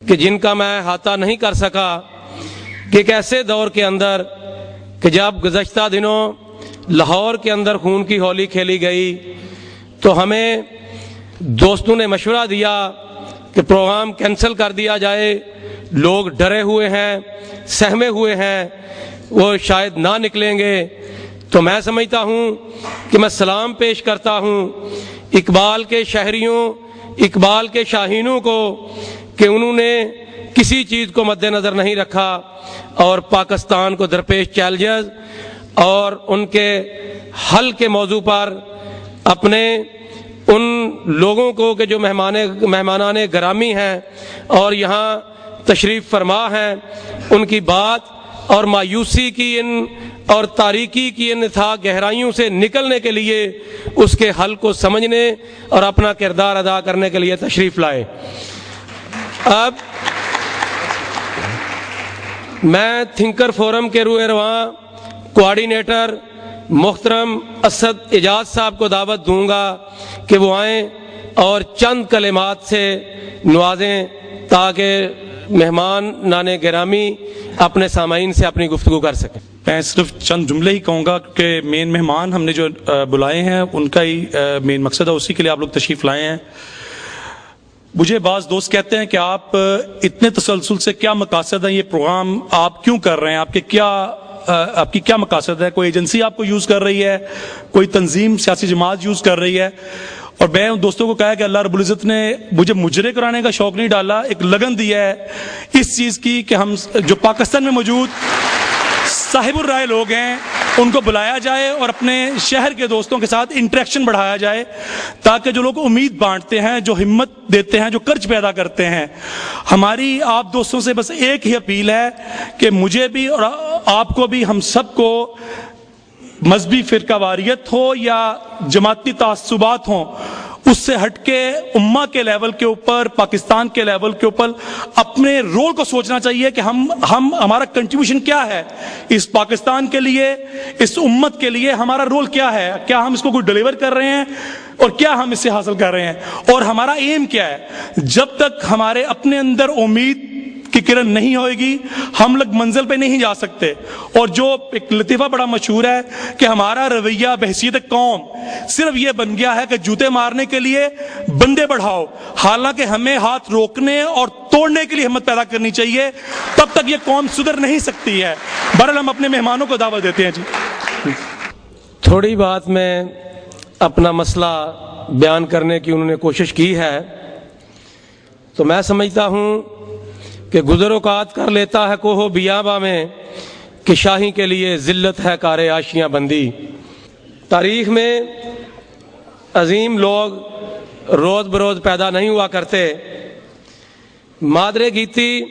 کہ جن کا میں احاطہ نہیں کر سکا کہ ایک ایسے دور کے اندر کہ جب گزشتہ دنوں لاہور کے اندر خون کی ہولی کھیلی گئی تو ہمیں دوستوں نے مشورہ دیا کہ پروگرام کینسل کر دیا جائے، لوگ ڈرے ہوئے ہیں، سہمے ہوئے ہیں، وہ شاید نہ نکلیں گے۔ تو میں سمجھتا ہوں کہ میں سلام پیش کرتا ہوں اقبال کے شہریوں، اقبال کے شاہینوں کو کہ انہوں نے کسی چیز کو مد نظر نہیں رکھا اور پاکستان کو درپیش چیلنجز اور ان کے حل کے موضوع پر اپنے ان لوگوں کو کہ جو مہمانان گرامی ہیں اور یہاں تشریف فرما ہیں، ان کی بات اور مایوسی کی اور تاریکی کی ان گہرائیوں سے نکلنے کے لیے اس کے حل کو سمجھنے اور اپنا کردار ادا کرنے کے لیے تشریف لائے۔ اب میں تھنکر فورم کے روح رواں کوآرڈینیٹر محترم اسد اعجاز صاحب کو دعوت دوں گا کہ وہ آئیں اور چند کلمات سے نوازیں تاکہ مہمان نان گرامی اپنے سامعین سے اپنی گفتگو کر سکیں۔ میں صرف چند جملے ہی کہوں گا کہ مین مہمان ہم نے جو بلائے ہیں ان کا ہی مین مقصد ہے، اسی کے لیے آپ لوگ تشریف لائے ہیں۔ مجھے بعض دوست کہتے ہیں کہ آپ اتنے تسلسل سے کیا مقاصد ہیں، یہ پروگرام آپ کیوں کر رہے ہیں، آپ کی کیا مقاصد ہے؟ کوئی ایجنسی آپ کو یوز کر رہی ہے، کوئی تنظیم سیاسی جماعت یوز کر رہی ہے؟ اور میں ان دوستوں کو کہا کہ اللہ رب العزت نے مجھے مجرے کرانے کا شوق نہیں ڈالا، ایک لگن دیا ہے اس چیز کی کہ ہم جو پاکستان میں موجود صاحب الرائے لوگ ہیں ان کو بلایا جائے اور اپنے شہر کے دوستوں کے ساتھ انٹریکشن بڑھایا جائے، تاکہ جو لوگ امید بانٹتے ہیں، جو ہمت دیتے ہیں، جو کرج پیدا کرتے ہیں، ہماری آپ دوستوں سے بس ایک ہی اپیل ہے کہ مجھے بھی اور آپ کو بھی، ہم سب کو مذہبی فرقہ واریت ہو یا جماعتی تعصبات ہوں، اس سے ہٹ کے امہ کے لیول کے اوپر، پاکستان کے لیول کے اوپر اپنے رول کو سوچنا چاہیے کہ ہمارا کنٹریبیوشن کیا ہے اس پاکستان کے لیے، اس امت کے لیے ہمارا رول کیا ہے، کیا ہم اس کو کوئی ڈیلیور کر رہے ہیں اور کیا ہم اس سے حاصل کر رہے ہیں، اور ہمارا ایم کیا ہے۔ جب تک ہمارے اپنے اندر امید کی کرن نہیں ہوئے گی ہم لوگ منزل پہ نہیں جا سکتے۔ اور جو ایک لطیفہ بڑا مشہور ہے کہ ہمارا رویہ بحیثیت قوم صرف یہ بن گیا ہے کہ جوتے مارنے کے لیے بندے بڑھاؤ، حالانکہ ہمیں ہاتھ روکنے اور توڑنے کے لیے ہمت پیدا کرنی چاہیے، تب تک یہ قوم سدھر نہیں سکتی ہے۔ بہرحال ہم اپنے مہمانوں کو دعوت دیتے ہیں۔ جی تھوڑی بات میں اپنا مسئلہ بیان کرنے کی انہوں نے کوشش کی ہے، تو میں سمجھتا ہوں کہ گزر اوقات کر لیتا ہے کوہ بیاباں میں کہ شاہی کے لیے ذلت ہے کار آشیاں بندی۔ تاریخ میں عظیم لوگ روز بروز پیدا نہیں ہوا کرتے، مادر گیتی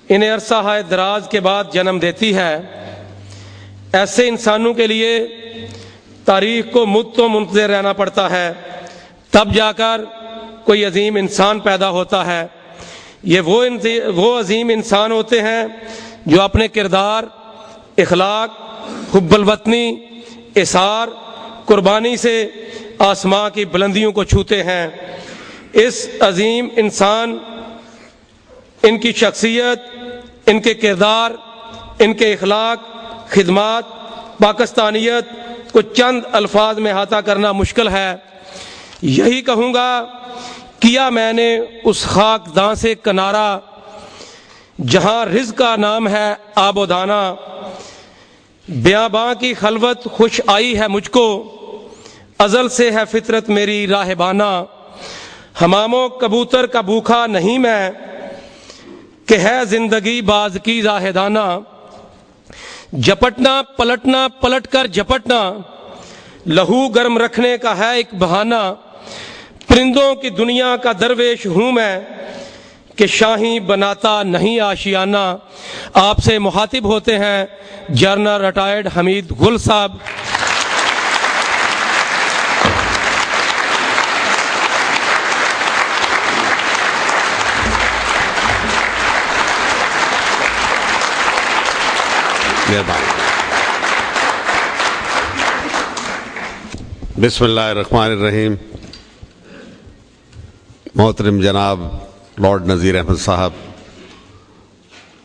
انہیں عرصہ ہے دراز کے بعد جنم دیتی ہے۔ ایسے انسانوں کے لیے تاریخ کو مدتوں منتظر رہنا پڑتا ہے، تب جا کر کوئی عظیم انسان پیدا ہوتا ہے۔ یہ وہ عظیم انسان ہوتے ہیں جو اپنے کردار، اخلاق، حب الوطنی، اثار، قربانی سے آسماں کی بلندیوں کو چھوتے ہیں۔ اس عظیم انسان، ان کی شخصیت، ان کے کردار، ان کے اخلاق، خدمات، پاکستانیت کو چند الفاظ میں احاطہ کرنا مشکل ہے۔ یہی کہوں گا، کیا میں نے اس خاک داں سے کنارہ جہاں رزق کا نام ہے آب و دانہ، بیاباں کی خلوت خوش آئی ہے مجھ کو، ازل سے ہے فطرت میری راہبانہ، حمام و کبوتر کا بھوکھا نہیں میں کہ ہے زندگی باز کی زاہدانہ، جپٹنا پلٹنا پلٹ کر جپٹنا لہو گرم رکھنے کا ہے ایک بہانہ، پرندوں کی دنیا کا درویش ہوں میں کہ شاہی بناتا نہیں آشیانہ۔ آپ سے مخاطب ہوتے ہیں جنرل ریٹائرڈ حمید گل صاحب۔ بسم اللہ الرحمن الرحیم۔ محترم جناب لارڈ نذیر احمد صاحب،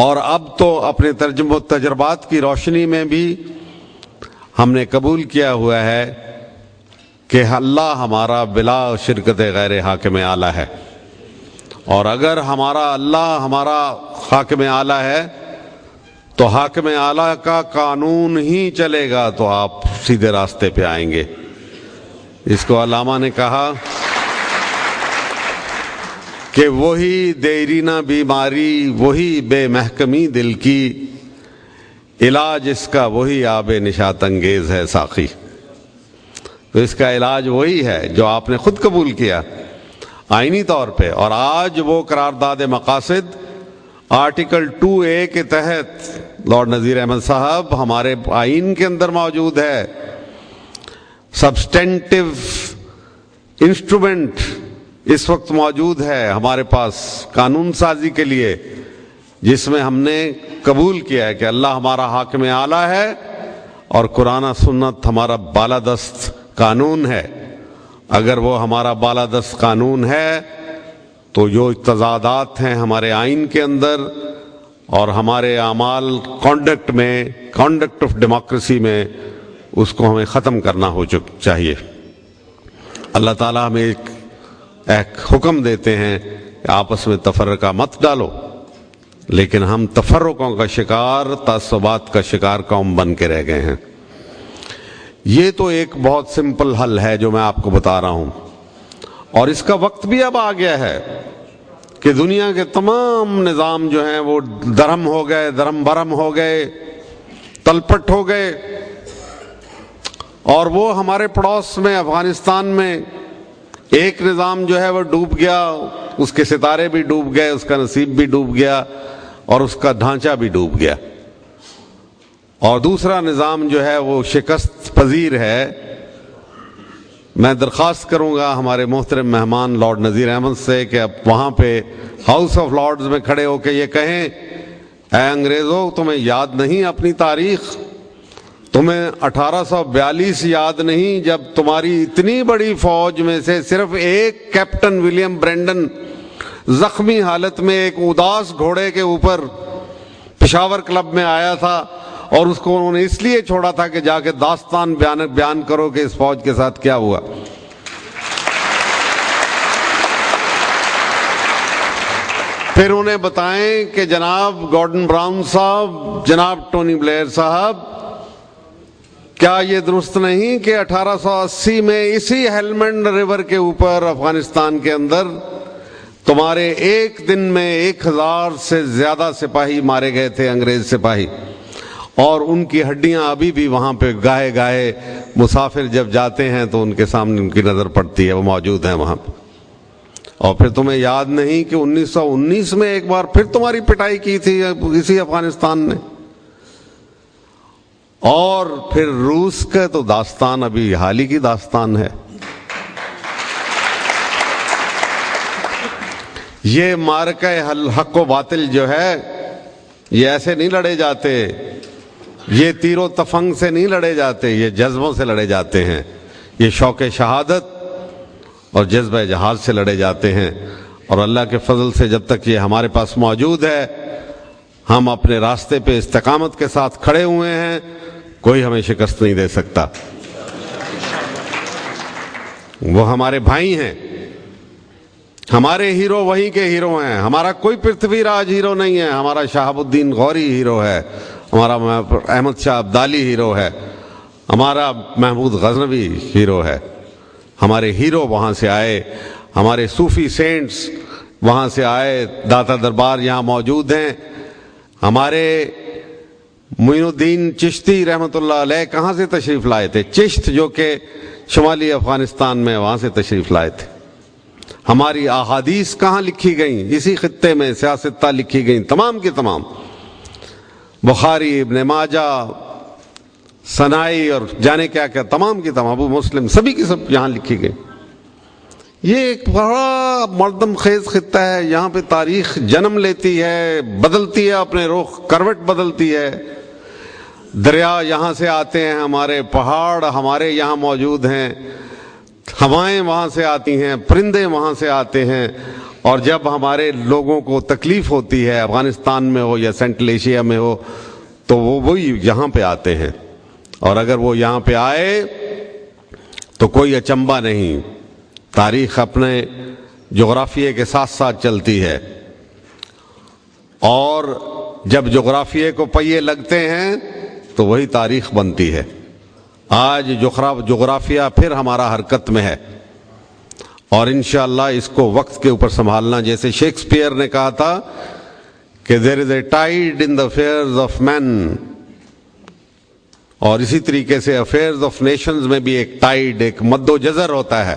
اور اب تو اپنے تجربات کی روشنی میں بھی ہم نے قبول کیا ہوا ہے کہ اللہ ہمارا بلا شرکت غیر حاکم اعلیٰ ہے، اور اگر اللہ ہمارا حاکم اعلیٰ ہے تو حاکم اعلیٰ کا قانون ہی چلے گا تو آپ سیدھے راستے پہ آئیں گے۔ اس کو علامہ نے کہا کہ وہی دیرینہ بیماری، وہی بے محکمی دل کی، علاج اس کا وہی آب نشاط انگیز ہے ساقی۔ تو اس کا علاج وہی ہے جو آپ نے خود قبول کیا آئینی طور پہ، اور آج وہ قرارداد مقاصد آرٹیکل 2A کے تحت لارڈ نذیر احمد صاحب ہمارے آئین کے اندر موجود ہے۔ سبسٹینٹیو انسٹرومنٹ اس وقت موجود ہے ہمارے پاس قانون سازی کے لیے، جس میں ہم نے قبول کیا ہے کہ اللہ ہمارا حاکم اعلیٰ ہے اور قرآن و سنت ہمارا بالادست قانون ہے۔ اگر وہ ہمارا بالادست قانون ہے تو جو تضادات ہیں ہمارے آئین کے اندر اور ہمارے اعمال کانڈکٹ آف ڈیموکریسی میں، اس کو ہمیں ختم کرنا چاہیے۔ اللہ تعالیٰ ہمیں ایک حکم دیتے ہیں کہ آپس میں تفرقہ مت ڈالو، لیکن ہم تفرقوں کا شکار، تعصبات کا شکار قوم بن کے رہ گئے ہیں۔ یہ تو ایک بہت سمپل حل ہے جو میں آپ کو بتا رہا ہوں، اور اس کا وقت بھی اب آ گیا ہے کہ دنیا کے تمام نظام جو ہیں وہ درہم ہو گئے، درہم برہم ہو گئے، تلپٹ ہو گئے، اور وہ ہمارے پڑوس میں افغانستان میں ایک نظام جو ہے وہ ڈوب گیا، اس کے ستارے بھی ڈوب گئے، اس کا نصیب بھی ڈوب گیا اور اس کا ڈھانچہ بھی ڈوب گیا، اور دوسرا نظام جو ہے وہ شکست پذیر ہے۔ میں درخواست کروں گا ہمارے محترم مہمان لارڈ نذیر احمد سے کہ اب وہاں پہ ہاؤس آف لارڈز میں کھڑے ہو کے یہ کہیں، اے انگریزوں، تمہیں یاد نہیں اپنی تاریخ؟ تمہیں 1842 یاد نہیں جب تمہاری اتنی بڑی فوج میں سے صرف ایک کیپٹن ولیم برینڈن زخمی حالت میں ایک اداس گھوڑے کے اوپر پشاور کلب میں آیا تھا، اور اس کو انہوں نے اس لیے چھوڑا تھا کہ جا کے داستان بیان کرو کہ اس فوج کے ساتھ کیا ہوا۔ پھر انہیں بتائیں کہ جناب گارڈن براؤن صاحب، جناب ٹونی بلیئر صاحب، کیا یہ درست نہیں کہ 1880 میں اسی ہیلمنڈ ریور کے اوپر افغانستان کے اندر تمہارے ایک دن میں 1000 سے زیادہ سپاہی مارے گئے تھے، انگریز سپاہی، اور ان کی ہڈیاں ابھی بھی وہاں پہ گاہے گاہے مسافر جب جاتے ہیں تو ان کے سامنے ان کی نظر پڑتی ہے، وہ موجود ہیں وہاں پہ۔ اور پھر تمہیں یاد نہیں کہ 1919 میں ایک بار پھر تمہاری پٹائی کی تھی اسی افغانستان نے، اور پھر روس کا تو داستان ابھی حال ہی کی داستان ہے۔ یہ معرکہ حق و باطل جو ہے یہ ایسے نہیں لڑے جاتے، یہ تیر و تفنگ سے نہیں لڑے جاتے، یہ جذبوں سے لڑے جاتے ہیں، یہ شوق شہادت اور جذبہ جہاد سے لڑے جاتے ہیں، اور اللہ کے فضل سے جب تک یہ ہمارے پاس موجود ہے، ہم اپنے راستے پہ استقامت کے ساتھ کھڑے ہوئے ہیں، کوئی ہمیں شکست نہیں دے سکتا۔ وہ ہمارے بھائی ہیں، ہمارے ہیرو وہیں کے ہیرو ہیں، ہمارا کوئی پرتھوی راج ہیرو نہیں ہے، ہمارا شہاب الدین غوری ہیرو ہے، ہمارا احمد شاہ ابدالی ہیرو ہے، ہمارا محمود غزنوی ہیرو ہے۔ ہمارے ہیرو وہاں سے آئے، ہمارے صوفی سینٹس وہاں سے آئے، داتا دربار یہاں موجود ہیں۔ ہمارے معین الدین چشتی رحمۃ اللہ علیہ کہاں سے تشریف لائے تھے؟ چشت، جو کہ شمالی افغانستان میں، وہاں سے تشریف لائے تھے۔ ہماری احادیث کہاں لکھی گئیں؟ اسی خطے میں سیاستہ لکھی گئیں، تمام کی تمام، بخاری، ابن ماجہ، سنائی اور جانے کیا کیا، تمام کی تمام، ابو مسلم، سبھی کی سب یہاں لکھی گئی۔ یہ ایک بڑا مردم خیز خطہ ہے، یہاں پہ تاریخ جنم لیتی ہے، بدلتی ہے، اپنے رخ کروٹ بدلتی ہے۔ دریا یہاں سے آتے ہیں، ہمارے پہاڑ ہمارے یہاں موجود ہیں، ہوائیں وہاں سے آتی ہیں، پرندے وہاں سے آتے ہیں، اور جب ہمارے لوگوں کو تکلیف ہوتی ہے افغانستان میں ہو یا سینٹرل ایشیا میں ہو تو وہی یہاں پہ آتے ہیں، اور اگر وہ یہاں پہ آئے تو کوئی اچنبھا نہیں، تاریخ اپنے جغرافیے کے ساتھ ساتھ چلتی ہے، اور جب جغرافیے کو پہیے لگتے ہیں تو وہی تاریخ بنتی ہے۔ آج جغرافیہ پھر ہمارا حرکت میں ہے، اور انشاءاللہ اس کو وقت کے اوپر سنبھالنا، جیسے شیکسپیئر نے کہا تھا کہ there is a tide in the affairs of men، اور اسی طریقے سے افیئرز آف نیشنز میں بھی ایک ٹائیڈ، ایک مد و جزر ہوتا ہے۔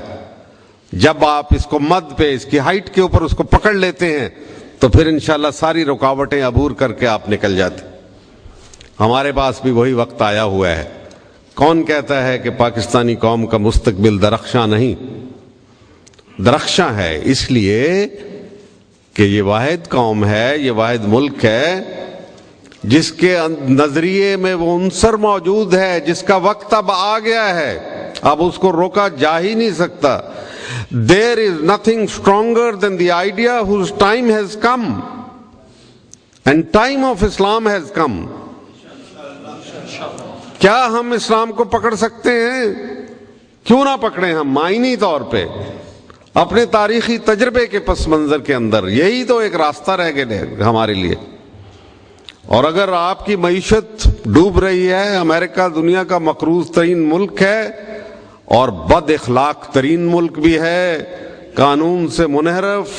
جب آپ اس کو مد پہ، اس کی ہائٹ کے اوپر اس کو پکڑ لیتے ہیں تو پھر انشاءاللہ ساری رکاوٹیں عبور کر کے آپ نکل جاتے۔ ہمارے پاس بھی وہی وقت آیا ہوا ہے۔ کون کہتا ہے کہ پاکستانی قوم کا مستقبل درخشاں نہیں؟ درخشاں ہے اس لیے کہ یہ واحد قوم ہے، یہ واحد ملک ہے جس کے نظریے میں وہ عنصر موجود ہے جس کا وقت اب آ گیا ہے، اب اس کو روکا جا ہی نہیں سکتا۔ There is nothing stronger than the idea whose time has come, and time of Islam has come۔ کیا ہم اسلام کو پکڑ سکتے ہیں؟ کیوں نہ پکڑیں ہم آئینی طور پہ اپنے تاریخی تجربے کے پس منظر کے اندر؟ یہی تو ایک راستہ رہ گیا ہمارے لیے۔ اور اگر آپ کی معیشت ڈوب رہی ہے، امریکہ دنیا کا مقروض ترین ملک ہے اور بد اخلاق ترین ملک بھی ہے، قانون سے منحرف،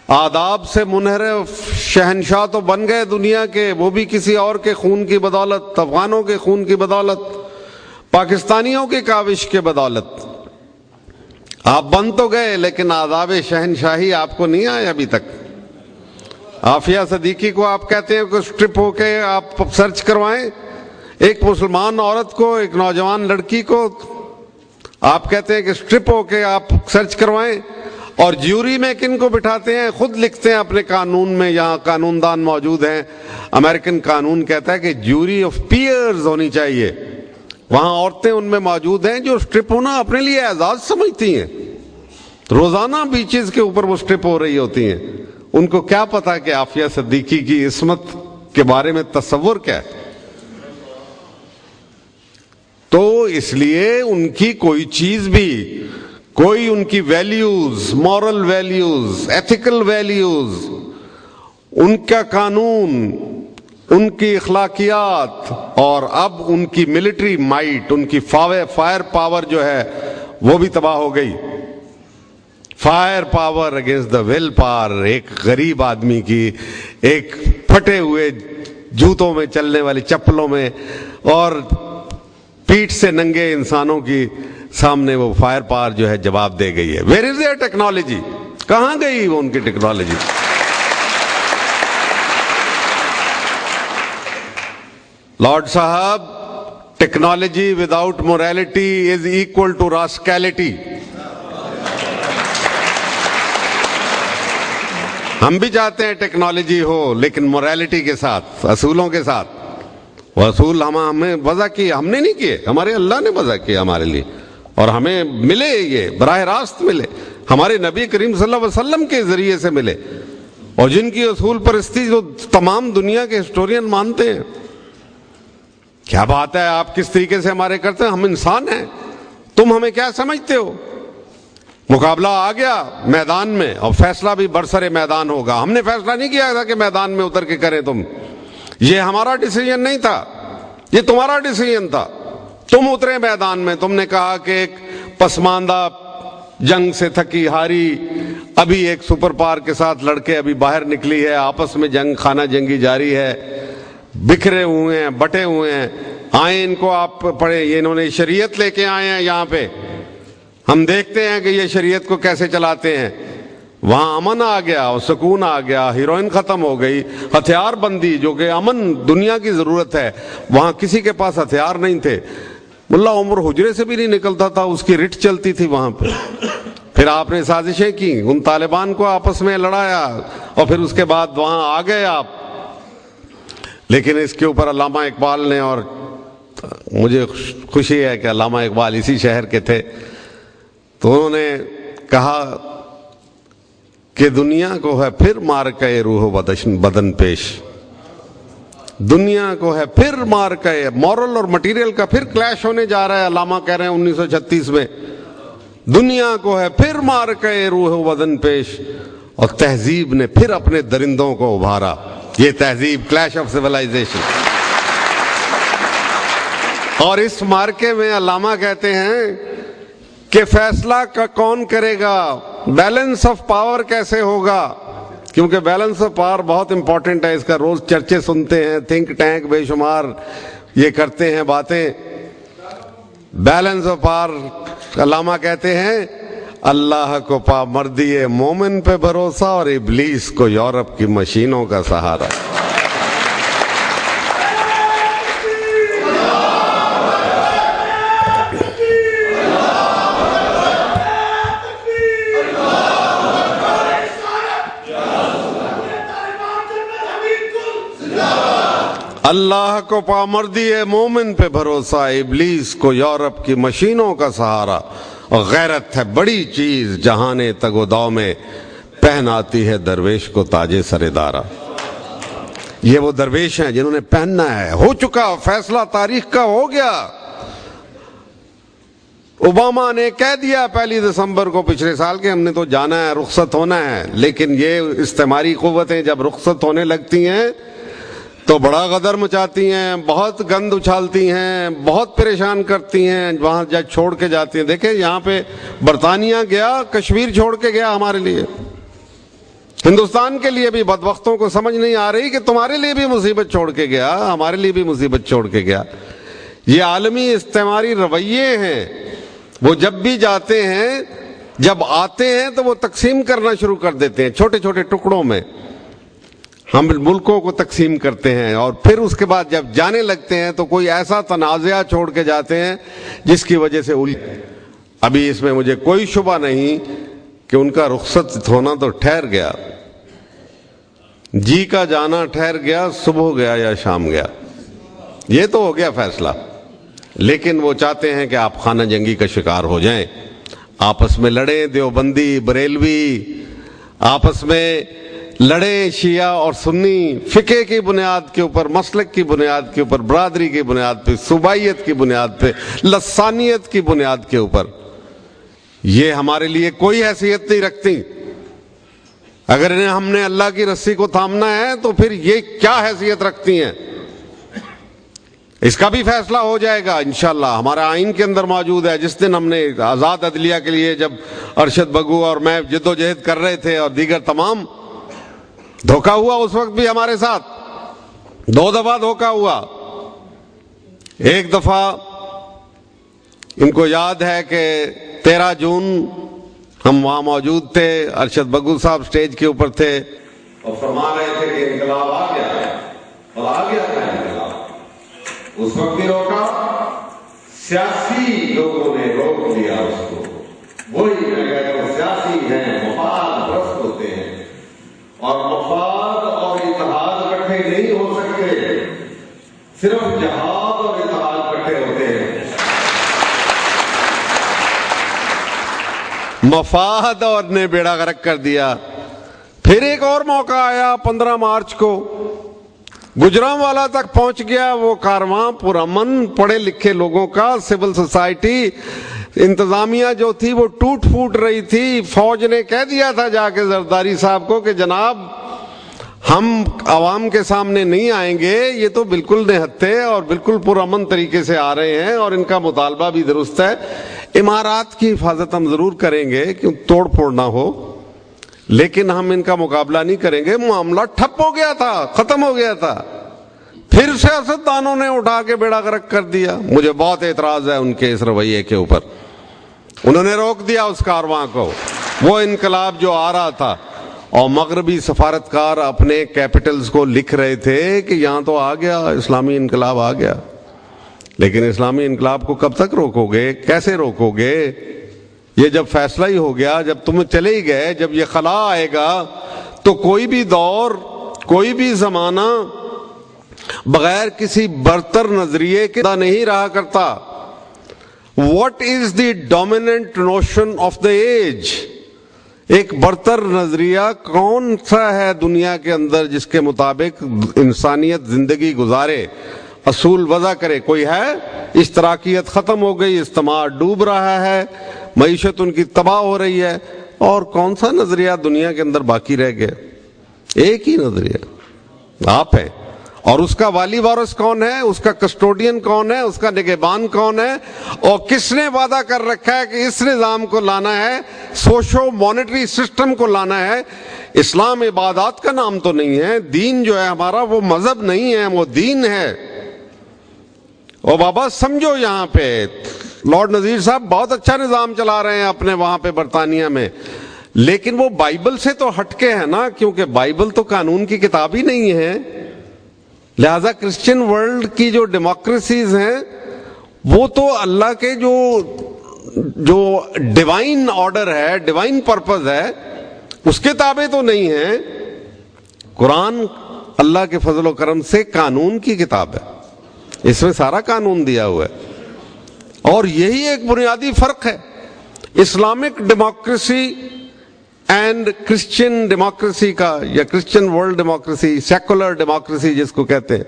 آداب سے منحرف، شہنشاہ تو بن گئے دنیا کے، وہ بھی کسی اور کے خون کی بدولت، افغانوں کے خون کی بدولت، پاکستانیوں کی کاوش کے بدولت۔ آپ بن تو گئے لیکن آداب شہنشاہی آپ کو نہیں آئے ابھی تک۔ عافیہ صدیقی کو آپ کہتے ہیں کہ اسٹرپ ہو کے آپ سرچ کروائیں، ایک مسلمان عورت کو، ایک نوجوان لڑکی کو آپ کہتے ہیں کہ اسٹرپ ہو کے آپ سرچ کروائیں، اور جیوری میں کن کو بٹھاتے ہیں؟ خود لکھتے ہیں اپنے قانون میں، یہاں قانون دان موجود ہیں، امریکن قانون کہتا ہے کہ جیوری آف پیئرز ہونی چاہیے، وہاں عورتیں ان میں موجود ہیں جو اسٹرپ ہونا اپنے لیے اعزاز سمجھتی ہیں، روزانہ بیچز کے اوپر وہ اسٹرپ ہو رہی ہوتی ہیں، ان کو کیا پتا کہ عافیہ صدیقی کی عصمت کے بارے میں تصور کیا ہے؟ تو اس لیے ان کی کوئی چیز بھی، کوئی ان کی values, moral values, ethical values, ان کا قانون، ان کی اخلاقیات، اور اب ان کی ملٹری مائٹ، ان کی فائر پاور جو ہے وہ بھی تباہ ہو گئی۔ Fire power against the will power, ایک غریب آدمی کی، ایک پھٹے ہوئے جوتوں میں چلنے والی چپلوں میں اور پیٹھ سے ننگے انسانوں کی سامنے وہ فائر پاور جو ہے جواب دے گئی ہے۔ Where is there technology? کہاں گئی وہ ان کی ٹیکنالوجی؟ لارڈ صاحب، technology without morality is equal to rascality۔ ہم بھی چاہتے ہیں ٹیکنالوجی ہو لیکن morality کے ساتھ، اصولوں کے ساتھ۔ وہ اصول ہمیں وضع کیے، ہم نے نہیں کیے، ہمارے اللہ نے وضع کیے ہمارے لیے، اور ہمیں ملے، یہ براہ راست ملے، ہمارے نبی کریم صلی اللہ علیہ وسلم کے ذریعے سے ملے، اور جن کی اصول پرستی جو تمام دنیا کے ہسٹورین مانتے ہیں۔ کیا بات ہے، آپ کس طریقے سے ہمارے کرتے ہیں؟ ہم انسان ہیں، تم ہمیں کیا سمجھتے ہو؟ مقابلہ آ گیا میدان میں، اور فیصلہ بھی برسر میدان ہوگا۔ ہم نے فیصلہ نہیں کیا تھا کہ میدان میں اتر کے کریں، یہ ہمارا ڈیسیجن نہیں تھا، یہ تمہارا ڈیسیجن تھا۔ تم اترے میدان میں، تم نے کہا کہ ایک پسماندہ جنگ سے تھکی ہاری ابھی ایک سپر پاور کے ساتھ لڑکے ابھی باہر نکلی ہے، آپس میں جنگ، خانہ جنگی جاری ہے، بکھرے ہوئے ہیں، بٹے ہوئے ہیں، آئیں ان کو آپ پڑھیں، یہ انہوں نے شریعت لے کے آئے ہیں یہاں پہ، ہم دیکھتے ہیں کہ یہ شریعت کو کیسے چلاتے ہیں۔ وہاں امن آ گیا اور سکون آ گیا، ہیروئن ختم ہو گئی، ہتھیار بندی جو کہ امن دنیا کی ضرورت ہے، وہاں کسی کے پاس ہتھیار نہیں تھے، ملا عمر حجرے سے بھی نہیں نکلتا تھا، اس کی رٹ چلتی تھی وہاں پہ۔ پھر آپ نے سازشیں کی، ان طالبان کو آپس میں لڑایا، اور پھر اس کے بعد وہاں آ گئے آپ۔ لیکن اس کے اوپر علامہ اقبال نے، اور مجھے خوشی ہے کہ علامہ اقبال اسی شہر کے تھے، تو انہوں نے کہا کہ دنیا کو ہے پھر مار کے روح و بدن پیش، دنیا کو ہے پھر مار کے، مورل اور مٹیریل کا پھر کلیش ہونے جا رہا ہے۔ علامہ کہہ رہے ہیں 1936 میں، دنیا کو ہے پھر مار کے روح و بدن پیش، اور تہذیب نے پھر اپنے درندوں کو ابھارا۔ یہ تہذیب، کلیش آف سیولائزیشن۔ اور اس مارکے میں علامہ کہتے ہیں کہ فیصلہ کا کون کرے گا، بیلنس آف پاور کیسے ہوگا، کیونکہ بیلنس آف پاور بہت امپورٹنٹ ہے۔ اس کا روز چرچے سنتے ہیں، تھنک ٹینک بے شمار یہ کرتے ہیں باتیں۔ بیلنس آف پاور، علامہ کہتے ہیں اللہ کو پامردی مومن پہ بھروسہ اور ابلیس کو یورپ کی مشینوں کا سہارا۔ اللہ کو پامردی مومن پہ بھروسہ، ابلیس کو یورپ کی مشینوں کا سہارا، اور غیرت ہے بڑی چیز جہاں تگ و دو میں، پہناتی ہے درویش کو تاج سردارا۔ یہ وہ درویش ہیں جنہوں نے پہننا ہے، ہو چکا فیصلہ، تاریخ کا ہو گیا۔ اوباما نے کہہ دیا 1 دسمبر کو پچھلے سال کے ہم نے تو جانا ہے، رخصت ہونا ہے، لیکن یہ استعماری قوتیں جب رخصت ہونے لگتی ہیں تو بڑا غدر مچاتی ہیں، بہت گند اچھالتی ہیں، بہت پریشان کرتی ہیں، وہاں جا چھوڑ کے جاتی ہیں۔ دیکھیں یہاں پہ برطانیہ گیا، کشمیر چھوڑ کے گیا ہمارے لیے۔ ہندوستان کے لیے بھی بدبختوں کو سمجھ نہیں آ رہی کہ تمہارے لیے بھی مصیبت چھوڑ کے گیا، ہمارے لیے بھی مصیبت چھوڑ کے گیا۔ یہ عالمی استعماری رویے ہیں، وہ جب بھی جاتے ہیں، جب آتے ہیں تو وہ تقسیم کرنا شروع کر دیتے ہیں چھوٹے چھوٹے ٹکڑوں میں۔ ہم ملکوں کو تقسیم کرتے ہیں اور پھر اس کے بعد جب جانے لگتے ہیں تو کوئی ایسا تنازعہ چھوڑ کے جاتے ہیں جس کی وجہ سے ابھی اس میں مجھے کوئی شبہ نہیں کہ ان کا رخصت ہونا تو ٹھہر گیا، جی کا جانا ٹھہر گیا، صبح گیا یا شام گیا، یہ تو ہو گیا فیصلہ۔ لیکن وہ چاہتے ہیں کہ آپ خانہ جنگی کا شکار ہو جائیں، آپس میں لڑیں، دیوبندی بریلوی آپس میں لڑیں، شیعہ اور سنی، فقہ کی بنیاد کے اوپر، مسلک کی بنیاد کے اوپر، برادری کی بنیاد پہ، صوبائیت کی بنیاد پہ، لسانیت کی بنیاد کے اوپر۔ یہ ہمارے لیے کوئی حیثیت نہیں رکھتی۔ اگر انہیں ہم نے اللہ کی رسی کو تھامنا ہے تو پھر یہ کیا حیثیت رکھتی ہیں؟ اس کا بھی فیصلہ ہو جائے گا انشاءاللہ، ہمارا آئین کے اندر موجود ہے۔ جس دن ہم نے آزاد عدلیہ کے لیے جب ارشد بگو اور میں جد و جہد کر رہے تھے اور دیگر تمام، دھوکہ ہوا اس وقت بھی ہمارے ساتھ، 2 دفعہ دھوکہ ہوا۔ ایک دفعہ ان کو یاد ہے کہ 13 جون ہم وہاں موجود تھے، ارشد بگو صاحب سٹیج کے اوپر تھے اور فرما رہے تھے کہ انقلاب آ گیا ہے، اور آ گیا تھا انقلاب۔ اس وقت بھی روکا، سیاسی لوگوں نے روک دیا اس کو۔ وہی اگر وہ سیاسی ہیں، مفاد پرست ہوتے ہیں، اور مفاد اور اتحاد اکٹھے نہیں ہو سکتے، صرف جہاد اور اتحاد اکٹھے ہوتے ہیں۔ مفاد اور نے بیڑا غرق کر دیا۔ پھر ایک اور موقع آیا 15 مارچ کو، گجرانوالا تک پہنچ گیا وہ کارواں پرامن پڑھے لکھے لوگوں کا، سول سوسائٹی، انتظامیہ جو تھی وہ ٹوٹ پھوٹ رہی تھی۔ فوج نے کہہ دیا تھا جا کے زرداری صاحب کو کہ جناب ہم عوام کے سامنے نہیں آئیں گے، یہ تو بالکل نہتے اور بالکل پرامن طریقے سے آ رہے ہیں اور ان کا مطالبہ بھی درست ہے، عمارات کی حفاظت ہم ضرور کریں گے کہ توڑ پھوڑ نہ ہو، لیکن ہم ان کا مقابلہ نہیں کریں گے۔ معاملہ ٹھپ ہو گیا تھا، ختم ہو گیا تھا۔ پھر سیاستدانوں نے اٹھا کے بیڑا غرق کر دیا۔ مجھے بہت اعتراض ہے ان کے اس رویے کے اوپر۔ انہوں نے روک دیا اس کارواں کو، وہ انقلاب جو آ رہا تھا، اور مغربی سفارتکار اپنے کیپٹلز کو لکھ رہے تھے کہ یہاں تو آ گیا، اسلامی انقلاب آ گیا۔ لیکن اسلامی انقلاب کو کب تک روکو گے؟ کیسے روکو گے؟ یہ جب فیصلہ ہی ہو گیا، جب تم چلے ہی گئے، جب یہ خلا آئے گا تو کوئی بھی دور، کوئی بھی زمانہ بغیر کسی برتر نظریے کے نہیں رہا کرتا۔ What is the dominant notion of the age? ایک برتر نظریہ کون سا ہے دنیا کے اندر جس کے مطابق انسانیت زندگی گزارے، اصول وضع کرے؟ کوئی ہے؟ اشتراکیت ختم ہو گئی، اجتماع ڈوب رہا ہے، معیشت ان کی تباہ ہو رہی ہے، اور کون سا نظریہ دنیا کے اندر باقی رہ گیا؟ ایک ہی نظریہ، آپ ہیں۔ اور اس کا والی وارث کون ہے، اس کا کسٹوڈین کون ہے، اس کا نگہبان کون ہے، اور کس نے وعدہ کر رکھا ہے کہ اس نظام کو لانا ہے، سوشو مانیٹری سسٹم کو لانا ہے؟ اسلام عبادات کا نام تو نہیں ہے، دین جو ہے ہمارا وہ مذہب نہیں ہے، وہ دین ہے۔ اور بابا سمجھو، یہاں پہ لارڈ نذیر صاحب بہت اچھا نظام چلا رہے ہیں اپنے وہاں پہ برطانیہ میں، لیکن وہ بائبل سے تو ہٹ کے ہے نا، کیونکہ بائبل تو قانون کی کتاب ہی نہیں ہے۔ لہذا کرسچن ورلڈ کی جو ڈیموکریسیز ہیں وہ تو اللہ کے جو ڈیوائن آرڈر ہے، ڈیوائن پرپز ہے، اس کے تابع تو نہیں ہے۔ قرآن اللہ کے فضل و کرم سے قانون کی کتاب ہے، اس میں سارا قانون دیا ہوا ہے، اور یہی ایک بنیادی فرق ہے Islamic democracy and Christian democracy کا، یا Christian world democracy, secular democracy جس کو کہتے ہیں۔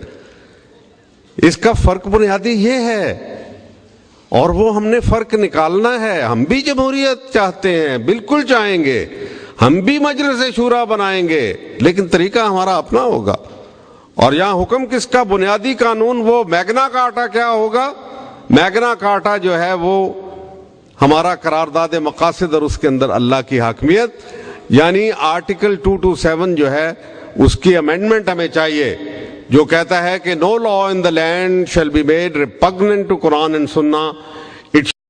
اس کا فرق بنیادی یہ ہے، اور وہ ہم نے فرق نکالنا ہے۔ ہم بھی جمہوریت چاہتے ہیں، بالکل چاہیں گے، ہم بھی مجلس شورا بنائیں گے، لیکن طریقہ ہمارا اپنا ہوگا۔ اور یہاں حکم کس کا؟ بنیادی قانون وہ میگنا کارٹا کیا ہوگا؟ میگنا کارٹا جو ہے وہ ہمارا قرارداد مقاصد، اور اس کے اندر اللہ کی حاکمیت، یعنی آرٹیکل 227 جو ہے اس کی امینڈمنٹ ہمیں چاہیے، جو کہتا ہے کہ no law in the land shall be made repugnant to Quran and سنہ